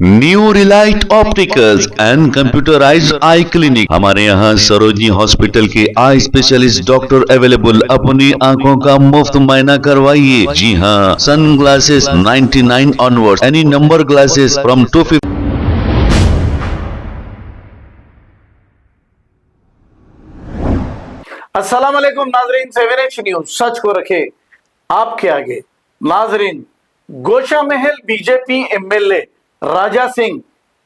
New Relight opticals and computerised I clinic. हमारे यहाँ Sarojini hospital के आई स्पेशलिस्ट डॉक्टर अवेलेबल। अपनी आंखों का मुफ्त मुआयना करवाइए। जी हाँ, sun glasses 99 onward, any number glasses from 250। अस्सलाम वालेकुम नाजरीन, 7H न्यूज सच को रखे आपके आगे। नाजरीन, गोशा महल बीजेपी एमएलए राजा सिंह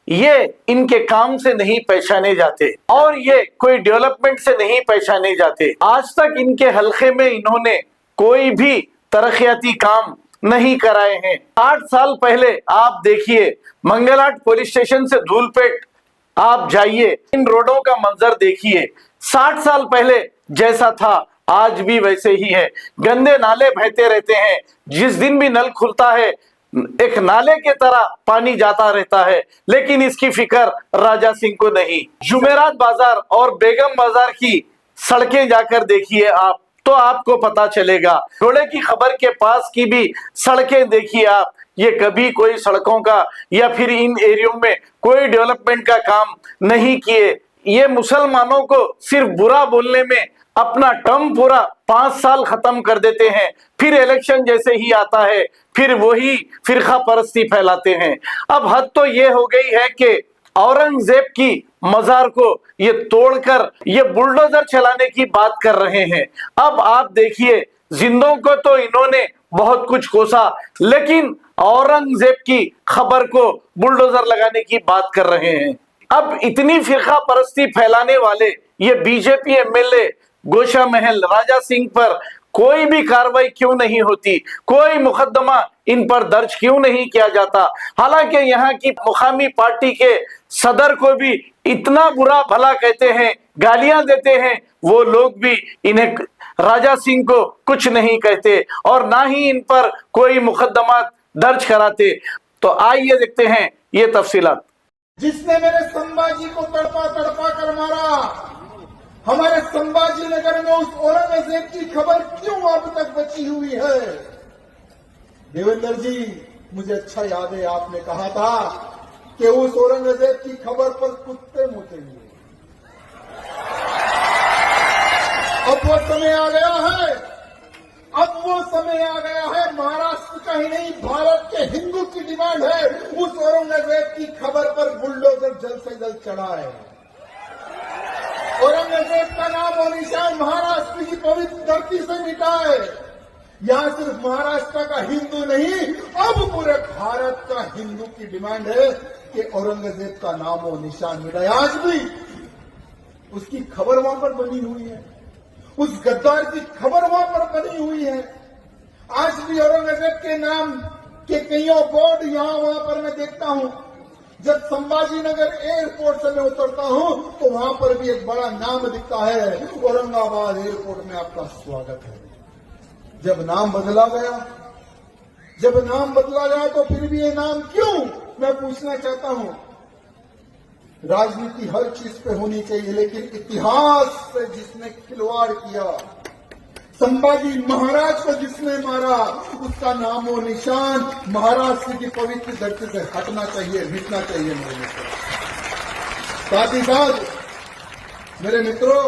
ये इनके काम से नहीं पहचाने जाते और ये कोई डेवलपमेंट से नहीं पहचाने जाते। आज तक इनके हलके में इन्होंने कोई भी तरक्याती काम नहीं कराए हैं। 8 साल पहले आप देखिए, मंगलहाट पुलिस स्टेशन से धूलपेट आप जाइए, इन रोडों का मंजर देखिए। 60 साल पहले जैसा था आज भी वैसे ही है। गंदे नाले बहते रहते हैं, जिस दिन भी नल खुलता है एक नाले के तरह पानी जाता रहता है, लेकिन इसकी फिक्र राजा सिंह को नहीं। जुमेरात बाजार और बेगम बाजार की सड़कें जाकर देखिए आप, तो आपको पता चलेगा। घोड़े की खबर के पास की भी सड़कें देखिए आप, ये कभी कोई सड़कों का या फिर इन एरियो में कोई डेवलपमेंट का काम नहीं किए। ये मुसलमानों को सिर्फ बुरा बोलने में अपना टर्म पूरा 5 साल खत्म कर देते हैं, फिर इलेक्शन जैसे ही आता है फिर वही फिरका परस्ती फैलाते हैं। अब हद तो ये हो गई है कि औरंगजेब की मजार को ये तोड़कर ये बुलडोजर चलाने की बात कर रहे हैं। अब आप देखिए, जिंदों को तो इन्होंने बहुत कुछ कोसा, लेकिन औरंगजेब की खबर को बुलडोजर लगाने की बात कर रहे हैं। अब इतनी फिरका परस्ती फैलाने वाले ये बीजेपी एमएलए गोशा महल राजा सिंह पर कोई भी कार्रवाई क्यों नहीं होती, कोई मुकदमा इन पर दर्ज क्यों नहीं किया जाता। हालांकि यहाँ की मुकामी पार्टी के सदर को भी इतना बुरा भला कहते हैं, गालियां देते हैं, वो लोग भी इन्हें राजा सिंह को कुछ नहीं कहते और ना ही इन पर कोई मुकदमा दर्ज कराते। तो आइए देखते हैं ये तफसीलात। जिसने मेरे संभाजी को तड़पा तड़पा कर मारा, हमारे संभाजी नगर में उस औरंगजेब की खबर क्यों अब तक बची हुई है? देवेंद्र जी, मुझे अच्छा याद है आपने कहा था कि उस औरंगजेब की खबर पर कुत्ते मुतेंगे। अब वो समय आ गया है, अब वो समय आ गया है। महाराष्ट्र का ही नहीं, भारत के हिंदू की डिमांड है उस औरंगजेब की खबर पर बुलडोजर जल्द से जल्द चढ़ाए। औरंगजेब का नाम और निशान महाराष्ट्र की पवित्र धरती से मिटाए। यहां सिर्फ महाराष्ट्र का हिंदू नहीं, अब पूरे भारत का हिंदू की डिमांड है कि औरंगजेब का नाम और निशान मिटाए। आज भी उसकी खबर वहां पर बनी हुई है, उस गद्दार की खबर वहां पर बनी हुई है। आज भी औरंगजेब के नाम के कईयों बोर्ड यहां वहां पर मैं देखता हूं। जब संभाजी नगर एयरपोर्ट से मैं उतरता हूं तो वहां पर भी एक बड़ा नाम दिखता है, औरंगाबाद एयरपोर्ट में आपका स्वागत है। जब नाम बदला गया तो फिर भी ये नाम क्यों, मैं पूछना चाहता हूं। राजनीति हर चीज पे होनी चाहिए, लेकिन इतिहास से जिसने खिलवाड़ किया, संभाजी महाराज को जिसने मारा, उसका नामो निशान महाराष्ट्र की पवित्र धरती से हटना चाहिए, मिटना चाहिए। मेरे मित्रों, साथ ही साथ मेरे मित्रों,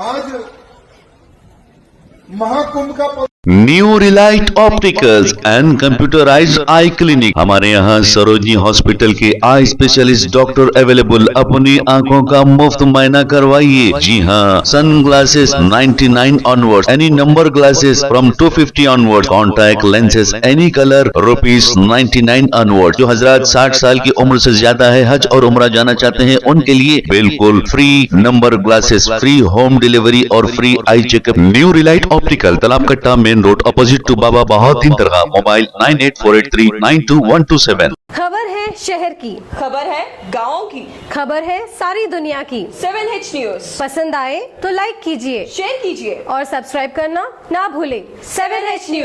आज महाकुंभ का new Relight opticals and computerised I clinic. हमारे यहाँ सरोजनी हॉस्पिटल के आई स्पेशलिस्ट डॉक्टर अवेलेबल। अपनी आंखों का मुफ्त मुआयना करवाइए। जी हाँ, sun glasses 99 onward, any number glasses from 250 onward, contact lenses any colour ₹99 onward. जो हजरात 60 साल की उम्र से ज्यादा है, हज और उम्रा जाना चाहते हैं, उनके लिए बिल्कुल free number glasses, free home delivery और free eye checkup. New Relight Optical, Talab Katta, main road, opposite to Baba Bahauddin Dargah. Mobile 9848392127। खबर है शहर की, खबर है गाँव की, खबर है सारी दुनिया की। 7H न्यूज पसंद आए तो लाइक कीजिए, शेयर कीजिए और सब्सक्राइब करना ना भूलें। 7H news.